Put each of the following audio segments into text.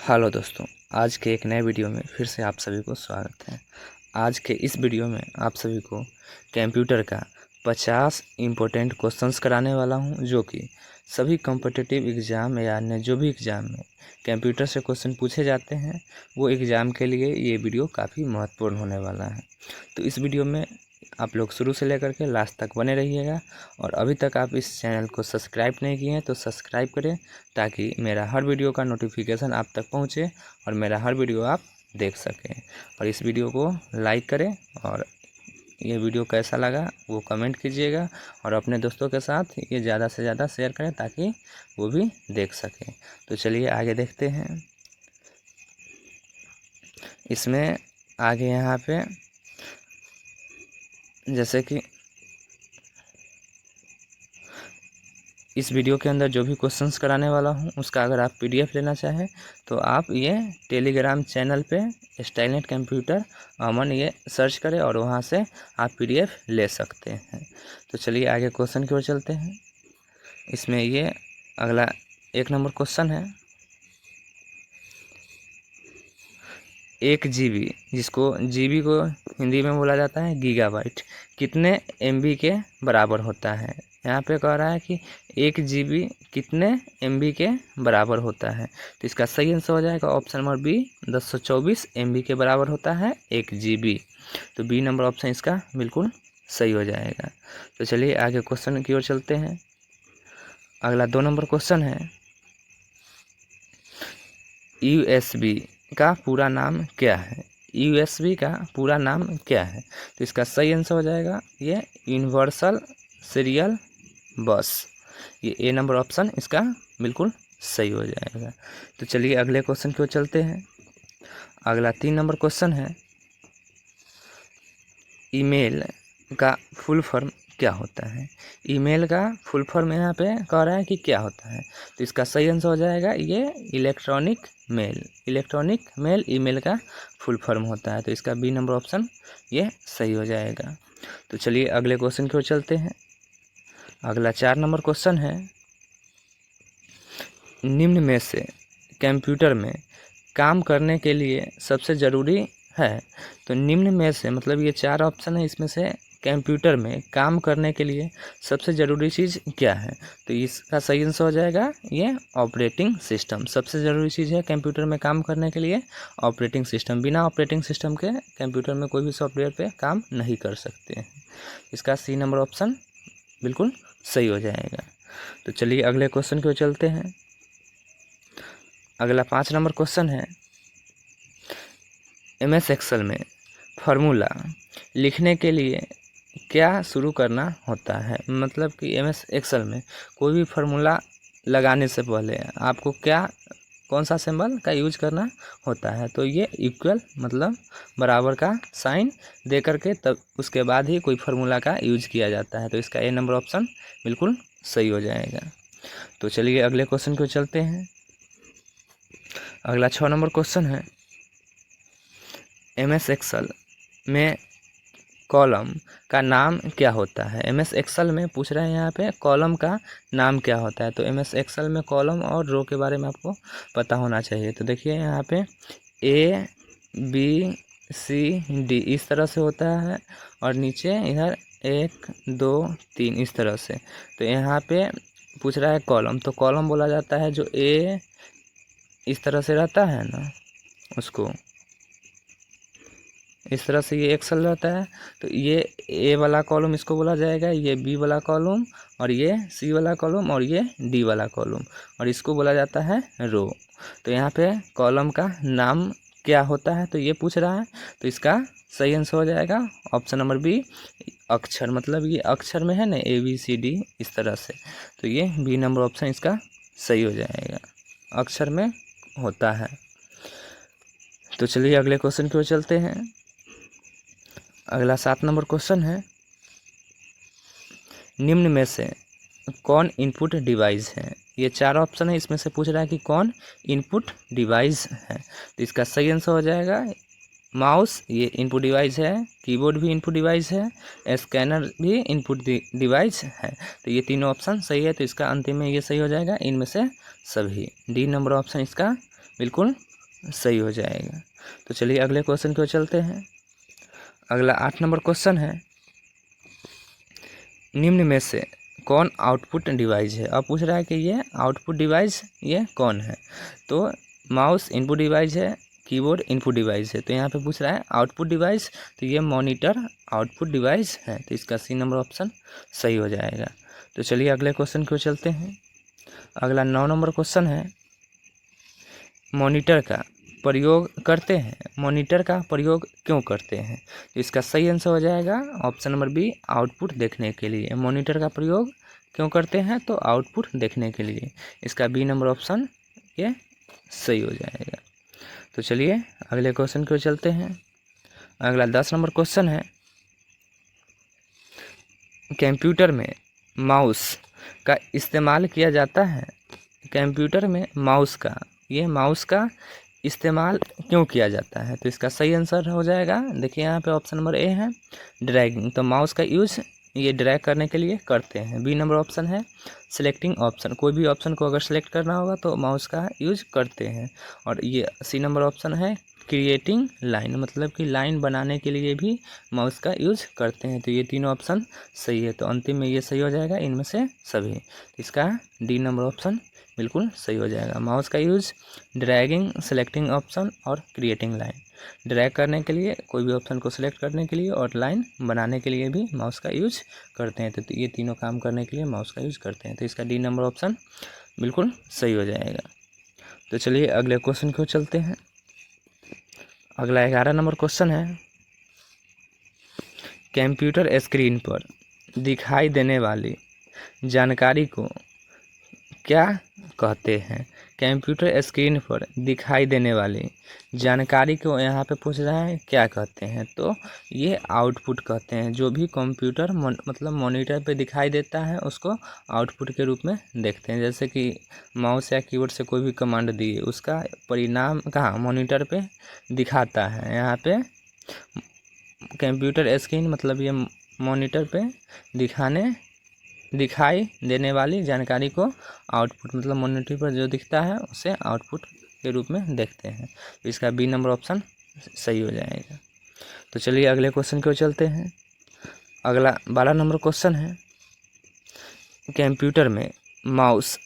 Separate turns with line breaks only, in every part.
Hello दोस्तों, आज के एक नए वीडियो में फिर से आप सभी को स्वागत है। आज के इस वीडियो में आप सभी को कंप्यूटर का 50 इम्पोर्टेंट क्वेश्चंस कराने वाला हूं, जो कि सभी कॉम्पिटिटिव एग्ज़ाम या अन्य जो भी एग्ज़ाम में कंप्यूटर से क्वेश्चन पूछे जाते हैं वो एग्ज़ाम के लिए ये वीडियो काफ़ी महत्वपूर्ण होने वाला है। तो इस वीडियो में आप लोग शुरू से लेकर के लास्ट तक बने रहिएगा, और अभी तक आप इस चैनल को सब्सक्राइब नहीं किए हैं तो सब्सक्राइब करें, ताकि मेरा हर वीडियो का नोटिफिकेशन आप तक पहुंचे और मेरा हर वीडियो आप देख सकें। और इस वीडियो को लाइक करें, और ये वीडियो कैसा लगा वो कमेंट कीजिएगा, और अपने दोस्तों के साथ ये ज़्यादा से ज़्यादा शेयर करें ताकि वो भी देख सकें। तो चलिए आगे देखते हैं। इसमें आगे यहाँ पे जैसे कि इस वीडियो के अंदर जो भी क्वेश्चंस कराने वाला हूँ उसका अगर आप पीडीएफ लेना चाहें तो आप ये टेलीग्राम चैनल पे स्टाइलनेट कंप्यूटर अमन ये सर्च करें और वहाँ से आप पीडीएफ ले सकते हैं। तो चलिए आगे क्वेश्चन की ओर चलते हैं। इसमें ये अगला 1 नंबर क्वेश्चन है। 1 GB, जिसको GB को हिंदी में बोला जाता है गीगाबाइट, कितने MB के बराबर होता है। यहाँ पे कह रहा है कि 1 GB कितने MB के बराबर होता है। तो इसका सही आंसर हो जाएगा ऑप्शन नंबर बी, 1024 MB के बराबर होता है 1 GB। तो बी नंबर ऑप्शन इसका बिल्कुल सही हो जाएगा। तो चलिए आगे क्वेश्चन की ओर चलते हैं। अगला 2 नंबर क्वेश्चन है, USB का पूरा नाम क्या है। USB का पूरा नाम क्या है। तो इसका सही आंसर हो जाएगा ये यूनिवर्सल सीरियल बस। ये ए नंबर ऑप्शन इसका बिल्कुल सही हो जाएगा। तो चलिए अगले क्वेश्चन की ओर चलते हैं। अगला 3 नंबर क्वेश्चन है, ईमेल का फुल फॉर्म क्या होता है। ईमेल का फुल फॉर्म यहाँ पे कह रहा है कि क्या होता है। तो इसका सही आंसर हो जाएगा ये electronic mail. Electronic mail email का फुल फॉर्म होता है। तो इसका बी नंबर ऑप्शन ये सही हो जाएगा। तो चलिए अगले क्वेश्चन की ओर चलते हैं। अगला 4 नंबर क्वेश्चन है, निम्न में से कंप्यूटर में काम करने के लिए सबसे ज़रूरी है। तो निम्न में से मतलब ये 4 ऑप्शन है, इसमें से कंप्यूटर में काम करने के लिए सबसे ज़रूरी चीज़ क्या है। तो इसका सही आंसर हो जाएगा ये ऑपरेटिंग सिस्टम। सबसे ज़रूरी चीज़ है कंप्यूटर में काम करने के लिए ऑपरेटिंग सिस्टम। बिना ऑपरेटिंग सिस्टम के कंप्यूटर में कोई भी सॉफ्टवेयर पे काम नहीं कर सकते हैं। इसका सी नंबर ऑप्शन बिल्कुल सही हो जाएगा। तो चलिए अगले क्वेश्चन की ओर चलते हैं। अगला 5 नंबर क्वेश्चन है, MS एक्सेल में फार्मूला लिखने के लिए क्या शुरू करना होता है। मतलब कि MS एक्सेल में कोई भी फार्मूला लगाने से पहले आपको कौन सा सिंबल का यूज करना होता है। तो ये इक्वल मतलब बराबर का साइन दे करके तब उसके बाद ही कोई फार्मूला का यूज किया जाता है। तो इसका ए नंबर ऑप्शन बिल्कुल सही हो जाएगा। तो चलिए अगले क्वेश्चन को चलते हैं। अगला 6 नंबर क्वेश्चन है, MS एक्सेल में कॉलम का नाम क्या होता है। MS एक्सेल में पूछ रहे हैं यहाँ पे कॉलम का नाम क्या होता है। तो MS एक्सेल में कॉलम और रो के बारे में आपको पता होना चाहिए। तो देखिए यहाँ पे A B C D इस तरह से होता है, और नीचे इधर 1 2 3 इस तरह से। तो यहाँ पे पूछ रहा है कॉलम, तो कॉलम बोला जाता है जो A इस तरह से रहता है ना, उसको इस तरह से ये एक्सेल रहता है। तो ये ए वाला कॉलम इसको बोला जाएगा, ये बी वाला कॉलम, और ये सी वाला कॉलम, और ये डी वाला कॉलम, और इसको बोला जाता है रो। तो यहाँ पे कॉलम का नाम क्या होता है तो ये पूछ रहा है। तो इसका सही आंसर हो जाएगा ऑप्शन नंबर बी, अक्षर। मतलब ये अक्षर में है ना ABCD इस तरह से। तो ये बी नंबर ऑप्शन इसका सही हो जाएगा, अक्षर में होता है। तो चलिए अगले क्वेश्चन की ओर चलते हैं। अगला 7 नंबर क्वेश्चन है, निम्न में से कौन इनपुट डिवाइस है। ये 4 ऑप्शन है, इसमें से पूछ रहा है कि कौन इनपुट डिवाइस है। तो इसका सही आंसर हो जाएगा माउस, ये इनपुट डिवाइस है। कीबोर्ड भी इनपुट डिवाइस है, स्कैनर भी इनपुट डिवाइस है। तो ये तीनों ऑप्शन सही है। तो इसका अंतिम में ये सही हो जाएगा इनमें से सभी। डी नंबर ऑप्शन इसका बिल्कुल सही हो जाएगा। तो चलिए अगले क्वेश्चन की ओर चलते हैं। अगला 8 नंबर क्वेश्चन है, निम्न में से कौन आउटपुट डिवाइस है। अब पूछ रहा है कि ये आउटपुट डिवाइस ये कौन है। तो माउस इनपुट डिवाइस है, कीबोर्ड इनपुट डिवाइस है। तो यहाँ पे पूछ रहा है आउटपुट डिवाइस, तो ये मॉनिटर आउटपुट डिवाइस है। तो इसका सी नंबर ऑप्शन सही हो जाएगा। तो चलिए अगले क्वेश्चन की ओर चलते हैं। अगला 9 नंबर क्वेश्चन है, मॉनिटर का प्रयोग करते हैं, मॉनिटर का प्रयोग क्यों करते हैं। तो इसका सही आंसर हो जाएगा ऑप्शन नंबर बी, आउटपुट देखने के लिए। मॉनिटर का प्रयोग क्यों करते हैं, तो आउटपुट देखने के लिए। इसका बी नंबर ऑप्शन ये सही हो जाएगा। तो चलिए अगले क्वेश्चन की ओर चलते हैं। अगला 10 नंबर क्वेश्चन है, कंप्यूटर में माउस का इस्तेमाल किया जाता है। कंप्यूटर में माउस का इस्तेमाल क्यों किया जाता है। तो इसका सही आंसर हो जाएगा, देखिए यहाँ पे ऑप्शन नंबर ए है, ड्रैगिंग। तो माउस का यूज़ ये ड्रैग करने के लिए करते हैं। बी नंबर ऑप्शन है सिलेक्टिंग ऑप्शन, कोई भी ऑप्शन को अगर सेलेक्ट करना होगा तो माउस का यूज करते हैं। और ये सी नंबर ऑप्शन है क्रिएटिंग लाइन, मतलब कि लाइन बनाने के लिए भी माउस का यूज करते हैं। तो ये तीनों ऑप्शन सही है। तो अंतिम में ये सही हो जाएगा इनमें से सभी। इसका डी नंबर ऑप्शन बिल्कुल सही हो जाएगा। माउस का यूज ड्रैगिंग, सेलेक्टिंग ऑप्शन और क्रिएटिंग लाइन, ड्रैग करने के लिए, कोई भी ऑप्शन को सिलेक्ट करने के लिए, और लाइन बनाने के लिए भी माउस का यूज करते हैं। तो ये तीनों काम करने के लिए माउस का यूज करते हैं। तो इसका डी नंबर ऑप्शन बिल्कुल सही हो जाएगा। तो चलिए अगले क्वेश्चन को चलते हैं। अगला 11 नंबर क्वेश्चन है, कंप्यूटर स्क्रीन पर दिखाई देने वाली जानकारी को क्या कहते हैं। कंप्यूटर स्क्रीन पर दिखाई देने वाली जानकारी को यहाँ पे पूछ रहा है क्या कहते हैं। तो ये आउटपुट कहते हैं। जो भी कंप्यूटर मतलब मॉनिटर पे दिखाई देता है उसको आउटपुट के रूप में देखते हैं। जैसे कि माउस या कीबोर्ड से कोई भी कमांड दिए, उसका परिणाम कहाँ मॉनिटर पे दिखाता है। यहाँ पे कंप्यूटर स्क्रीन मतलब ये मॉनिटर पे दिखाई देने वाली जानकारी को आउटपुट मतलब मॉनिटर पर जो दिखता है उसे आउटपुट के रूप में देखते हैं। तो इसका बी नंबर ऑप्शन सही हो जाएगा। तो चलिए अगले क्वेश्चन की ओर चलते हैं। अगला 12 नंबर क्वेश्चन है, कंप्यूटर में माउस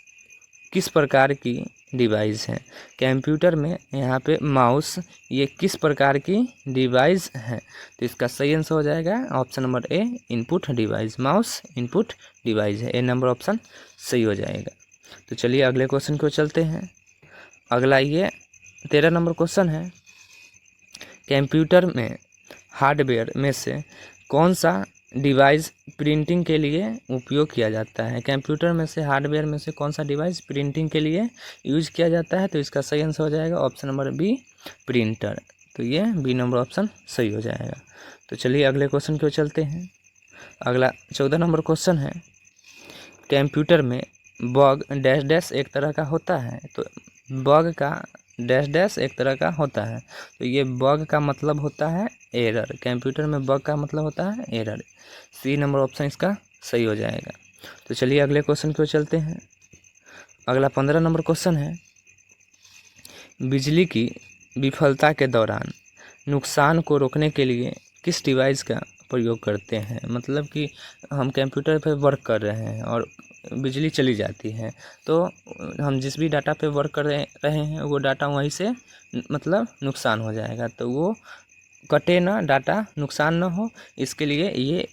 किस प्रकार की डिवाइस है। कंप्यूटर में यहाँ पे माउस ये किस प्रकार की डिवाइस है। तो इसका सही आंसर हो जाएगा ऑप्शन नंबर ए, input device. Mouse input device है, ए नंबर ऑप्शन सही हो जाएगा। तो चलिए अगले क्वेश्चन को चलते हैं। अगला ये 13 नंबर क्वेश्चन है, कंप्यूटर में हार्डवेयर में से कौन सा डिवाइस प्रिंटिंग के लिए उपयोग किया जाता है। कंप्यूटर में से हार्डवेयर में से कौन सा डिवाइस प्रिंटिंग के लिए यूज किया जाता है। तो इसका सही आंसर हो जाएगा ऑप्शन नंबर बी, प्रिंटर। तो ये बी नंबर ऑप्शन सही हो जाएगा। तो चलिए अगले क्वेश्चन की ओर चलते हैं। अगला 14 नंबर क्वेश्चन है, कंप्यूटर में बग डैश डैश एक तरह का होता है। तो बग का डैश डैश एक तरह का होता है। तो ये बग का मतलब होता है एरर। कंप्यूटर में बग का मतलब होता है एरर। सी नंबर ऑप्शन इसका सही हो जाएगा। तो चलिए अगले क्वेश्चन की ओर चलते हैं। अगला 15 नंबर क्वेश्चन है, बिजली की विफलता के दौरान नुकसान को रोकने के लिए किस डिवाइस का प्रयोग करते हैं। मतलब कि हम कंप्यूटर पर वर्क कर रहे हैं और बिजली चली जाती है, तो हम जिस भी डाटा पे वर्क कर रहे हैं वो डाटा वहीं से मतलब नुकसान हो जाएगा। तो वो कटे ना, डाटा नुकसान ना हो, इसके लिए ये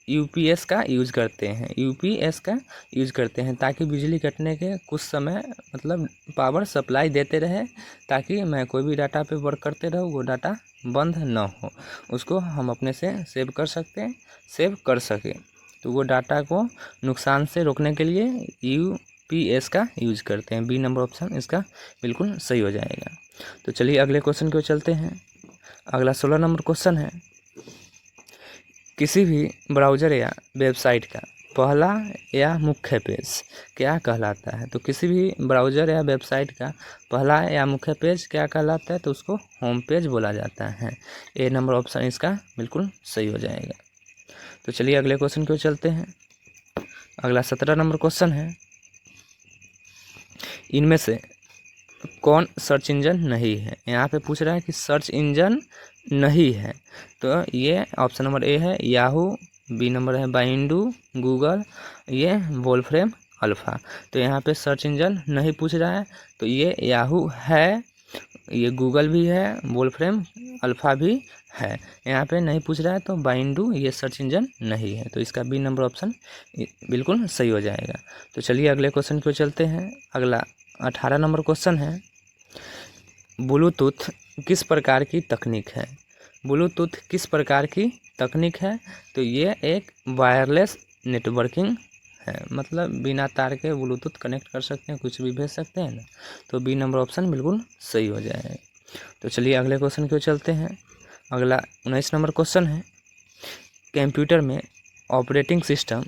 यूपीएस का यूज़ करते हैं। यूपीएस का यूज़ करते हैं ताकि बिजली कटने के कुछ समय मतलब पावर सप्लाई देते रहे, ताकि मैं कोई भी डाटा पे वर्क करते रहूँ, वो डाटा बंद ना हो, उसको हम अपने से सेव कर सकें। तो वो डाटा को नुकसान से रोकने के लिए यूपीएस का यूज़ करते हैं। बी नंबर ऑप्शन इसका बिल्कुल सही हो जाएगा। तो चलिए अगले क्वेश्चन की ओर चलते हैं। अगला 16 नंबर क्वेश्चन है, किसी भी ब्राउज़र या वेबसाइट का पहला या मुख्य पेज क्या कहलाता है। तो किसी भी ब्राउज़र या वेबसाइट का पहला या मुख्य पेज क्या कहलाता है। तो उसको होम पेज बोला जाता है। ए नंबर ऑप्शन इसका बिल्कुल सही हो जाएगा। तो चलिए अगले क्वेश्चन की ओर चलते हैं। अगला 17 नंबर क्वेश्चन है, इनमें से कौन सर्च इंजन नहीं है। यहाँ पे पूछ रहा है कि सर्च इंजन नहीं है, तो ये ऑप्शन नंबर ए है याहू, बी नंबर है बाइंडू, गूगल, ये वोल्फ्रेम अल्फ़ा। तो यहाँ पे सर्च इंजन नहीं पूछ रहा है, तो ये याहू है, ये गूगल भी है, वोल्फ्रेम अल्फ़ा भी है। यहाँ पे नहीं पूछ रहा है, तो बाइंडू ये सर्च इंजन नहीं है, तो इसका बी नंबर ऑप्शन बिल्कुल सही हो जाएगा। तो चलिए अगले क्वेश्चन को चलते हैं। अगला 18 नंबर क्वेश्चन है, ब्लूटूथ किस प्रकार की तकनीक है। ब्लूटूथ किस प्रकार की तकनीक है, तो ये एक वायरलेस नेटवर्किंग है, मतलब बिना तार के ब्लूटूथ कनेक्ट कर सकते हैं, कुछ भी भेज सकते हैं ना, तो बी नंबर ऑप्शन बिल्कुल सही हो जाएगा। तो चलिए अगले क्वेश्चन को चलते हैं। अगला 19 नंबर क्वेश्चन है, कंप्यूटर में ऑपरेटिंग सिस्टम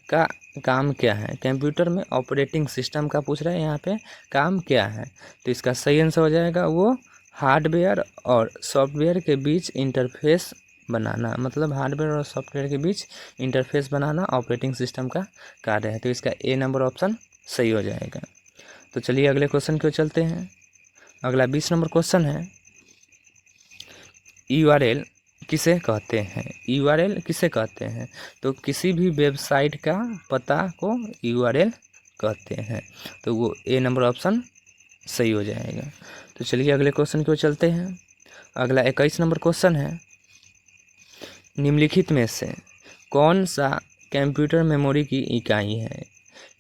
का काम क्या है। कंप्यूटर में ऑपरेटिंग सिस्टम का पूछ रहा है, यहाँ पे काम क्या है, तो इसका सही आंसर हो जाएगा वो हार्डवेयर और सॉफ्टवेयर के बीच इंटरफेस बनाना, मतलब हार्डवेयर और सॉफ्टवेयर के बीच इंटरफेस बनाना ऑपरेटिंग सिस्टम का कार्य है, तो इसका ए नंबर ऑप्शन सही हो जाएगा। तो चलिए अगले क्वेश्चन को चलते हैं। अगला 20 नंबर क्वेश्चन है, URL किसे कहते हैं। URL किसे कहते हैं, तो किसी भी वेबसाइट का पता को URL कहते हैं, तो वो ए नंबर ऑप्शन सही हो जाएगा। तो चलिए अगले क्वेश्चन को चलते हैं। अगला 21 नंबर क्वेश्चन है, निम्नलिखित में से कौन सा कंप्यूटर मेमोरी की इकाई है।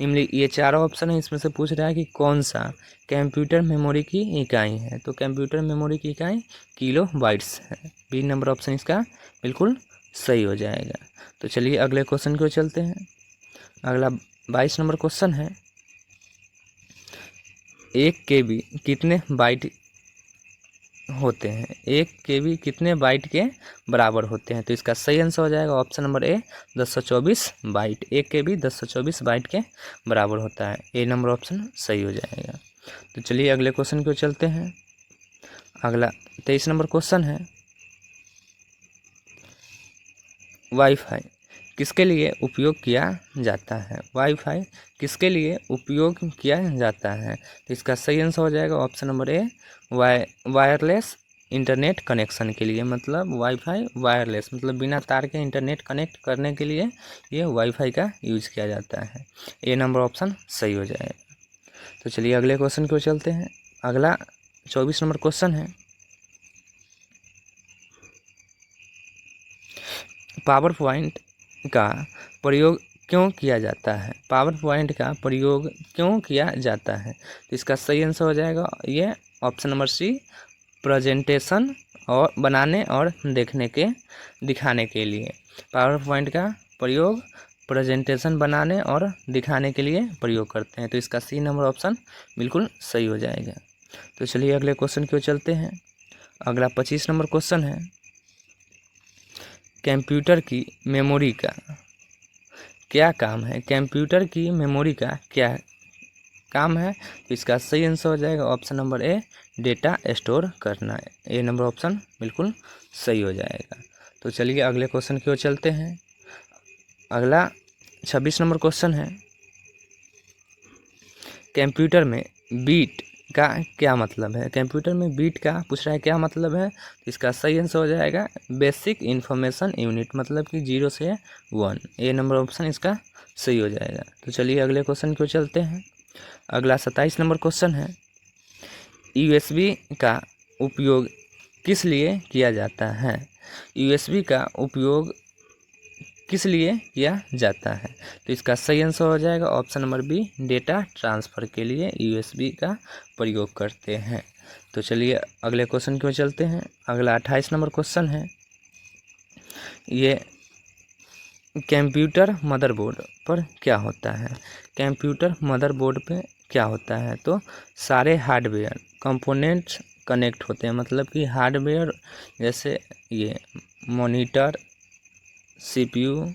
ये चारों ऑप्शन है, इसमें से पूछ रहा है कि कौन सा कंप्यूटर मेमोरी की इकाई है, तो कंप्यूटर मेमोरी की इकाई किलो बाइट्स है, बी नंबर ऑप्शन इसका बिल्कुल सही हो जाएगा। तो चलिए अगले क्वेश्चन को चलते हैं। अगला 22 नंबर क्वेश्चन है, 1 KB कितने बाइट होते हैं। 1 KB कितने बाइट के बराबर होते हैं, तो इसका सही आंसर हो जाएगा option number A 1024 byte. 1 KB 1024 byte के बराबर होता है, ए नंबर ऑप्शन सही हो जाएगा। तो चलिए अगले क्वेश्चन को चलते हैं। अगला 23 नंबर क्वेश्चन है, वाईफाई किसके लिए उपयोग किया जाता है। वाईफाई किसके लिए उपयोग किया जाता है, तो इसका सही आंसर हो जाएगा ऑप्शन नंबर ए वायरलेस इंटरनेट कनेक्शन के लिए, मतलब वाईफाई वायरलेस मतलब बिना तार के इंटरनेट कनेक्ट करने के लिए ये वाईफाई का यूज किया जाता है, ए नंबर ऑप्शन सही हो जाएगा। तो चलिए अगले क्वेश्चन को चलते हैं। अगला 24 नंबर क्वेश्चन है, पावर पॉइंट का प्रयोग क्यों किया जाता है। पावर पॉइंट का प्रयोग क्यों किया जाता है, तो इसका सही आंसर हो जाएगा ये ऑप्शन नंबर सी प्रेजेंटेशन और बनाने और दिखाने के लिए। पावर पॉइंट का प्रयोग प्रेजेंटेशन बनाने और दिखाने के लिए प्रयोग करते हैं, तो इसका सी नंबर ऑप्शन बिल्कुल सही हो जाएगा। तो चलिए अगले क्वेश्चन की ओर चलते हैं। अगला 25 नंबर क्वेश्चन है, कंप्यूटर की मेमोरी का क्या काम है। कंप्यूटर की मेमोरी का क्या काम है, तो इसका सही आंसर हो जाएगा ऑप्शन नंबर ए डेटा स्टोर करना, ए नंबर ऑप्शन बिल्कुल सही हो जाएगा। तो चलिए अगले क्वेश्चन की ओर चलते हैं। अगला 26 नंबर क्वेश्चन है, कंप्यूटर में बीट का क्या मतलब है। कंप्यूटर में बीट का पूछ रहा है क्या मतलब है, तो इसका सही आंसर हो जाएगा बेसिक इंफॉर्मेशन यूनिट, मतलब कि 0 से 1, ए नंबर ऑप्शन इसका सही हो जाएगा। तो चलिए अगले क्वेश्चन को चलते हैं। अगला 27 नंबर क्वेश्चन है, USB का उपयोग किस लिए किया जाता है। USB का उपयोग किस लिए किया जाता है, तो इसका सही आंसर हो जाएगा option number B data transfer के लिए USB का प्रयोग करते हैं। तो चलिए अगले क्वेश्चन की ओर चलते हैं। अगला 28 नंबर क्वेश्चन है, ये कंप्यूटर मदरबोर्ड पर क्या होता है। कंप्यूटर मदरबोर्ड पे क्या होता है, तो सारे हार्डवेयर कंपोनेंट्स कनेक्ट होते हैं, मतलब कि हार्डवेयर जैसे ये मॉनिटर CPU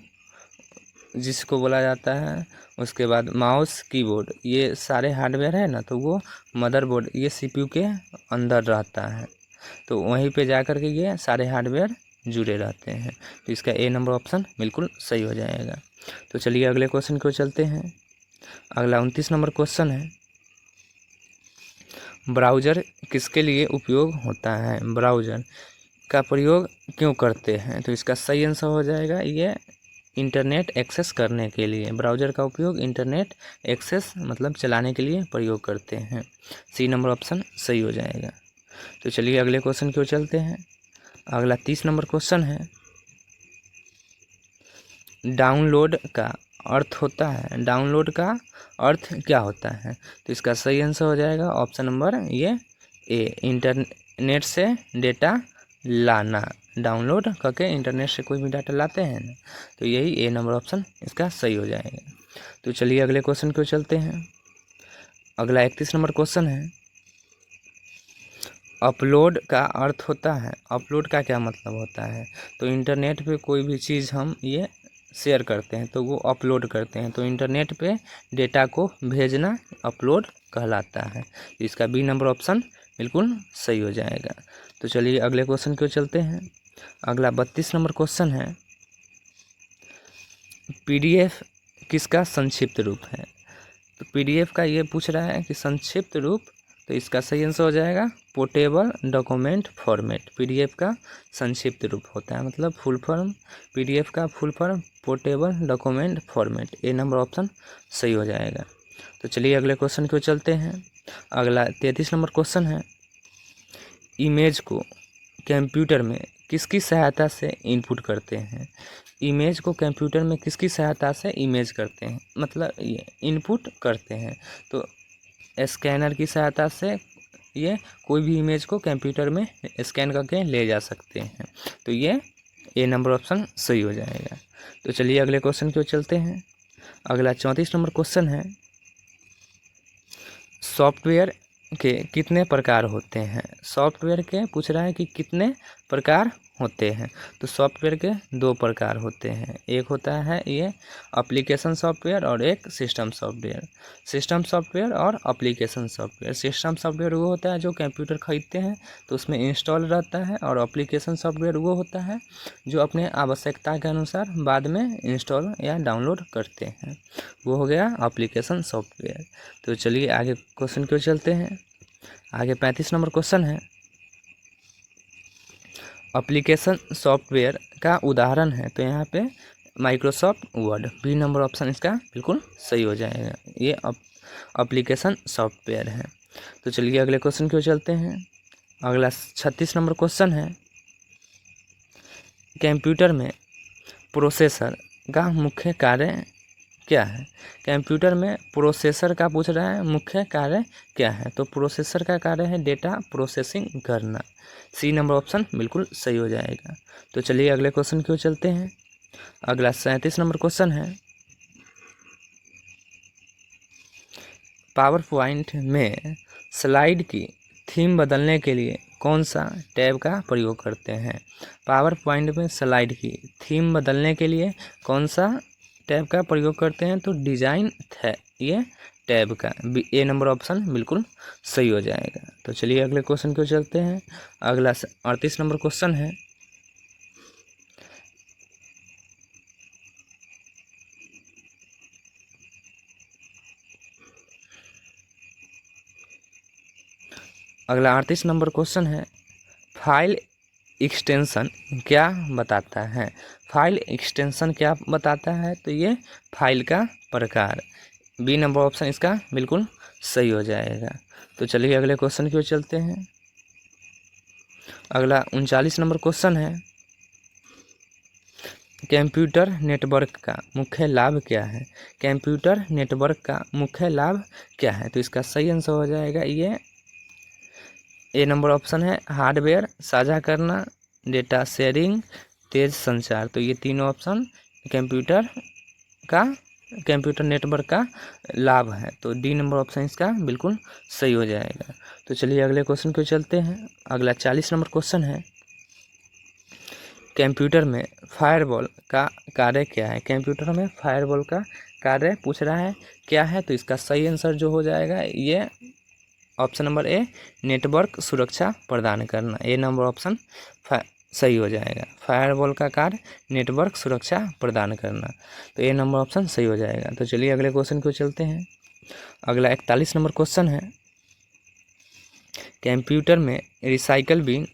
जिसको बोला जाता है, उसके बाद माउस कीबोर्ड, ये सारे हार्डवेयर है ना, तो वो मदरबोर्ड ये CPU के अंदर रहता है, तो वहीं पे जा कर के ये सारे हार्डवेयर जुड़े रहते हैं, तो इसका ए नंबर ऑप्शन बिल्कुल सही हो जाएगा। तो चलिए अगले क्वेश्चन को चलते हैं। अगला 29 नंबर क्वेश्चन है, ब्राउज़र किसके लिए उपयोग होता है, ब्राउज़र का प्रयोग क्यों करते हैं, तो इसका सही आंसर हो जाएगा ये इंटरनेट एक्सेस करने के लिए। ब्राउज़र का उपयोग इंटरनेट एक्सेस मतलब चलाने के लिए प्रयोग करते हैं। सी नंबर ऑप्शन सही हो जाएगा। तो चलिए अगले क्वेश्चन की ओर चलते हैं। अगला 30 नंबर क्वेश्चन है, डाउनलोड का अर्थ होता है, डाउनलोड का अर्थ क्या होता है, तो इसका सही आंसर हो जाएगा ऑप्शन नंबर ये ए, इंटरनेट से डेटा लाना। डाउनलोड करके इंटरनेट से कोई भी डाटा लाते हैं ना, तो यही ए नंबर ऑप्शन इसका सही हो जाएगा। तो चलिए अगले क्वेश्चन की ओर चलते हैं। अगला 31 नंबर क्वेश्चन है, अपलोड का अर्थ होता है, अपलोड का क्या मतलब होता है, तो इंटरनेट पे कोई भी चीज़ हम ये शेयर करते हैं तो वो अपलोड करते हैं, तो इंटरनेट पे डेटा को भेजना अपलोड कहलाता है। इसका बी नंबर ऑप्शन बिल्कुल सही हो जाएगा। तो चलिए अगले क्वेश्चन की ओर चलते हैं। अगला 32 नंबर क्वेश्चन है, पीडीएफ किसका संक्षिप्त रूप है, तो पीडीएफ का ये पूछ रहा है कि संक्षिप्त रूप, तो इसका सही आंसर हो जाएगा पोर्टेबल डॉक्यूमेंट फॉर्मेट। पीडीएफ का संक्षिप्त रूप होता है मतलब फुल फॉर्म, पीडीएफ का full form portable document format. A number option सही हो जाएगा। तो चलिए अगले क्वेश्चन की ओर चलते हैं। अगला 33 नंबर क्वेश्चन है, इमेज को कंप्यूटर में किसकी सहायता से इनपुट करते हैं, इमेज को कंप्यूटर में किसकी सहायता से इमेज करते हैं मतलब इनपुट करते हैं, तो स्कैनर की सहायता से ये कोई भी इमेज को कंप्यूटर में स्कैन करके ले जा सकते हैं, तो ये ए नंबर ऑप्शन सही हो जाएगा। तो चलिए अगले क्वेश्चन की ओर चलते हैं। अगला 34 नंबर क्वेश्चन है, सॉफ्टवेयर के कितने प्रकार होते हैं, सॉफ्टवेयर के पूछ रहा है कि कितने प्रकार होते हैं, तो सॉफ्टवेयर के दो प्रकार होते हैं, एक होता है ये एप्लीकेशन सॉफ्टवेयर और एक सिस्टम सॉफ्टवेयर। सिस्टम सॉफ्टवेयर और एप्लीकेशन सॉफ्टवेयर, सिस्टम सॉफ्टवेयर वो होता है जो कंप्यूटर खरीदते हैं तो उसमें इंस्टॉल रहता है, और एप्लीकेशन सॉफ्टवेयर वो होता है जो अपने आवश्यकता के अनुसार बाद में इंस्टॉल या डाउनलोड करते हैं, वो हो गया एप्लीकेशन सॉफ्टवेयर। तो चलिए आगे क्वेश्चन की ओर चलते हैं। आगे 35 नंबर क्वेश्चन है, एप्लीकेशन सॉफ्टवेयर का उदाहरण है, तो यहाँ पे Microsoft Word, B number option इसका बिल्कुल सही हो जाएगा, ये एप्लीकेशन सॉफ्टवेयर है। तो चलिए अगले क्वेश्चन की ओर चलते हैं। अगला 36 नंबर क्वेश्चन है, कंप्यूटर में प्रोसेसर का मुख्य कार्य क्या है, कंप्यूटर में प्रोसेसर का पूछ रहा है मुख्य कार्य क्या है, तो प्रोसेसर का कार्य है डेटा प्रोसेसिंग करना। सी नंबर ऑप्शन बिल्कुल सही हो जाएगा। तो चलिए अगले क्वेश्चन की ओर चलते हैं। अगला 37 नंबर क्वेश्चन है, पावर पॉइंट में स्लाइड की थीम बदलने के लिए कौन सा टैब का प्रयोग करते हैं, पावर पॉइंट में स्लाइड की थीम बदलने के लिए कौन सा टैब का प्रयोग करते हैं, तो डिजाइन है ये टैब का, ए नंबर ऑप्शन बिल्कुल सही हो जाएगा। तो चलिए अगले क्वेश्चन को चलते हैं। अगला 38 नंबर क्वेश्चन है, अगला 38 नंबर क्वेश्चन है, फाइल एक्सटेंशन क्या बताता है, फाइल एक्सटेंशन क्या बताता है, तो ये फाइल का प्रकार, बी नंबर ऑप्शन इसका बिल्कुल सही हो जाएगा। तो चलिए अगले क्वेश्चन की ओर चलते हैं। अगला 39 नंबर क्वेश्चन है, कंप्यूटर नेटवर्क का मुख्य लाभ क्या है, कंप्यूटर नेटवर्क का मुख्य लाभ क्या है, तो इसका सही आंसर हो जाएगा ये ए नंबर ऑप्शन है हार्डवेयर साझा करना, डेटा शेयरिंग, तेज संचार, तो ये तीनों ऑप्शन कंप्यूटर नेटवर्क का लाभ है, तो डी नंबर ऑप्शन इसका बिल्कुल सही हो जाएगा। तो चलिए अगले क्वेश्चन को चलते हैं। अगला 40 नंबर क्वेश्चन है, कंप्यूटर में फायरवॉल का कार्य क्या है, कंप्यूटर में फायरवॉल का कार्य पूछ रहा है क्या है, तो इसका सही आंसर जो हो जाएगा ये ऑप्शन नंबर ए नेटवर्क सुरक्षा प्रदान करना, ए नंबर ऑप्शन सही हो जाएगा। फायरवॉल का कार्य नेटवर्क सुरक्षा प्रदान करना, तो ए नंबर ऑप्शन सही हो जाएगा। तो चलिए अगले क्वेश्चन को चलते हैं। अगला 41 नंबर क्वेश्चन है, कंप्यूटर में रिसाइकल बिन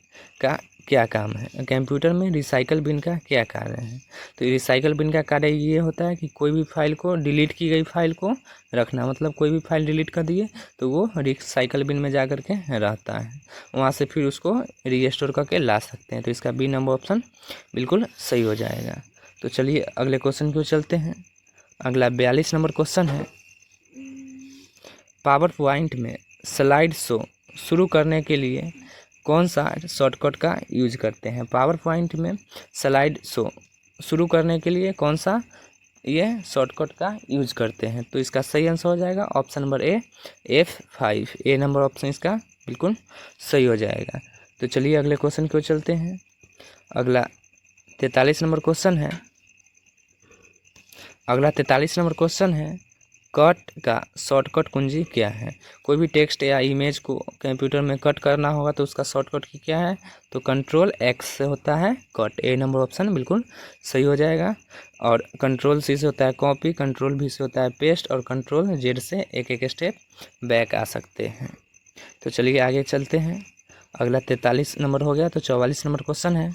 का क्या काम है। कंप्यूटर में रिसाइकल बिन का क्या कार्य है। तो रिसाइकल बिन का कार्य ये होता है कि कोई भी फाइल को, डिलीट की गई फाइल को रखना, मतलब कोई भी फाइल डिलीट कर दिए तो वो रिसाइकल बिन में जा कर के रहता है, वहाँ से फिर उसको रीस्टोर करके ला सकते हैं। तो इसका बी नंबर ऑप्शन बिल्कुल सही हो जाएगा। तो चलिए अगले क्वेश्चन की ओर चलते हैं। अगला 42 नंबर क्वेश्चन है, पावर पॉइंट में स्लाइड शो शुरू करने के लिए कौन सा शॉर्टकट का यूज करते हैं। पावर पॉइंट में स्लाइड शो शुरू करने के लिए कौन सा ये शॉर्टकट का यूज करते हैं। तो इसका सही आंसर हो जाएगा ऑप्शन नंबर ए, F5। ए नंबर ऑप्शन इसका बिल्कुल सही हो जाएगा। तो चलिए अगले क्वेश्चन की ओर चलते हैं। अगला 43 नंबर क्वेश्चन है। अगला 43 नंबर क्वेश्चन है, कट का शॉर्टकट कुंजी क्या है। कोई भी टेक्स्ट या इमेज को कंप्यूटर में कट करना होगा तो उसका शॉर्टकट की क्या है। तो कंट्रोल एक्स से होता है कट। ए नंबर ऑप्शन बिल्कुल सही हो जाएगा। और कंट्रोल सी से होता है कॉपी, कंट्रोल भी से होता है पेस्ट, और कंट्रोल जेड से एक एक स्टेप बैक आ सकते हैं। तो चलिए आगे चलते हैं। अगला 43 नंबर हो गया। तो 44 नंबर क्वेश्चन है,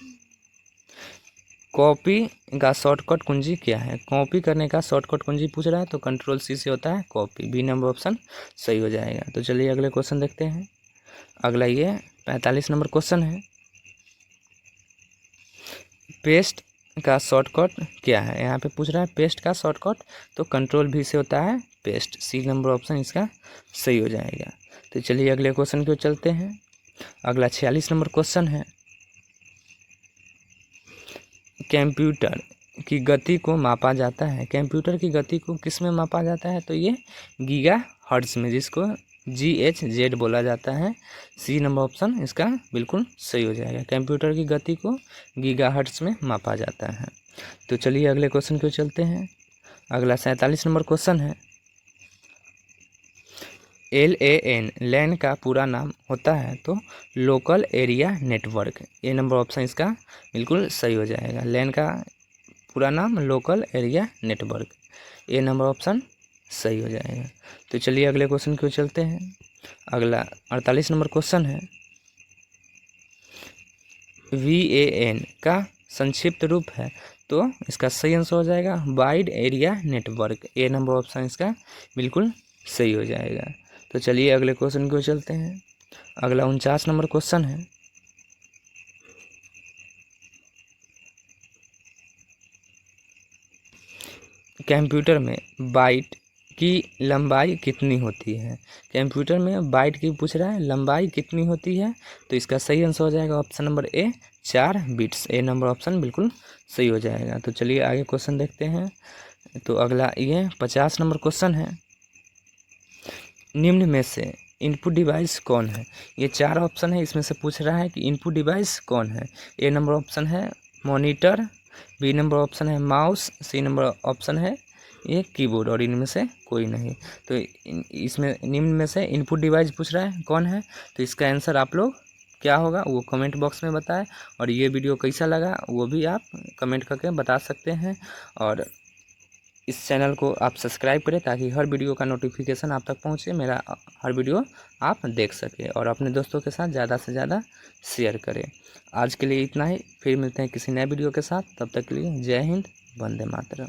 कॉपी का शॉर्टकट कुंजी क्या है। कॉपी करने का शॉर्टकट कुंजी पूछ रहा है तो कंट्रोल सी से होता है कॉपी। बी नंबर ऑप्शन सही हो जाएगा। तो चलिए अगले क्वेश्चन देखते हैं। अगला ये 45 नंबर क्वेश्चन है, पेस्ट का शॉर्टकट क्या है। यहाँ पे पूछ रहा है पेस्ट का शॉर्टकट, तो कंट्रोल भी से होता है पेस्ट। सी नंबर ऑप्शन इसका सही हो जाएगा। तो चलिए अगले क्वेश्चन की ओर चलते हैं। अगला 46 नंबर क्वेश्चन है, कंप्यूटर की गति को मापा जाता है। कंप्यूटर की गति को किस में मापा जाता है। तो ये गीगा हर्ट्ज में, जिसको GHz बोला जाता है। सी नंबर ऑप्शन इसका बिल्कुल सही हो जाएगा। कंप्यूटर की गति को गीगा हर्ट्ज में मापा जाता है। तो चलिए अगले क्वेश्चन को चलते हैं। अगला 47 नंबर क्वेश्चन है, LAN लैन का पूरा नाम होता है। तो लोकल एरिया नेटवर्क। ए नंबर ऑप्शन इसका बिल्कुल सही हो जाएगा। लैन का पूरा नाम लोकल एरिया नेटवर्क। ए नंबर ऑप्शन सही हो जाएगा। तो चलिए अगले क्वेश्चन की ओर चलते हैं। अगला 48 नंबर क्वेश्चन है, VAN का संक्षिप्त रूप है। तो इसका सही आंसर हो जाएगा वाइड एरिया नेटवर्क। ए नंबर ऑप्शन इसका बिल्कुल सही हो जाएगा। तो चलिए अगले क्वेश्चन की ओर चलते हैं। अगला 49 नंबर क्वेश्चन है, कंप्यूटर में बाइट की लंबाई कितनी होती है। कंप्यूटर में बाइट की पूछ रहा है, लंबाई कितनी होती है। तो इसका सही आंसर हो जाएगा ऑप्शन नंबर ए, 4 बिट्स। ए नंबर ऑप्शन बिल्कुल सही हो जाएगा। तो चलिए आगे क्वेश्चन देखते हैं। तो अगला ये 50 नंबर क्वेश्चन है, निम्न में से इनपुट डिवाइस कौन है। ये 4 ऑप्शन है, इसमें से पूछ रहा है कि इनपुट डिवाइस कौन है। ए नंबर ऑप्शन है मॉनिटर, बी नंबर ऑप्शन है माउस, सी नंबर ऑप्शन है ये कीबोर्ड, और इनमें से कोई नहीं। तो इसमें निम्न में से इनपुट डिवाइस पूछ रहा है कौन है। तो इसका आंसर आप लोग क्या होगा वो कमेंट बॉक्स में बताएं। और ये वीडियो कैसा लगा वो भी आप कमेंट करके बता सकते हैं। और इस चैनल को आप सब्सक्राइब करें ताकि हर वीडियो का नोटिफिकेशन आप तक पहुंचे, मेरा हर वीडियो आप देख सकें, और अपने दोस्तों के साथ ज़्यादा से ज़्यादा शेयर करें। आज के लिए इतना ही, फिर मिलते हैं किसी नए वीडियो के साथ। तब तक के लिए जय हिंद, वंदे मातरम।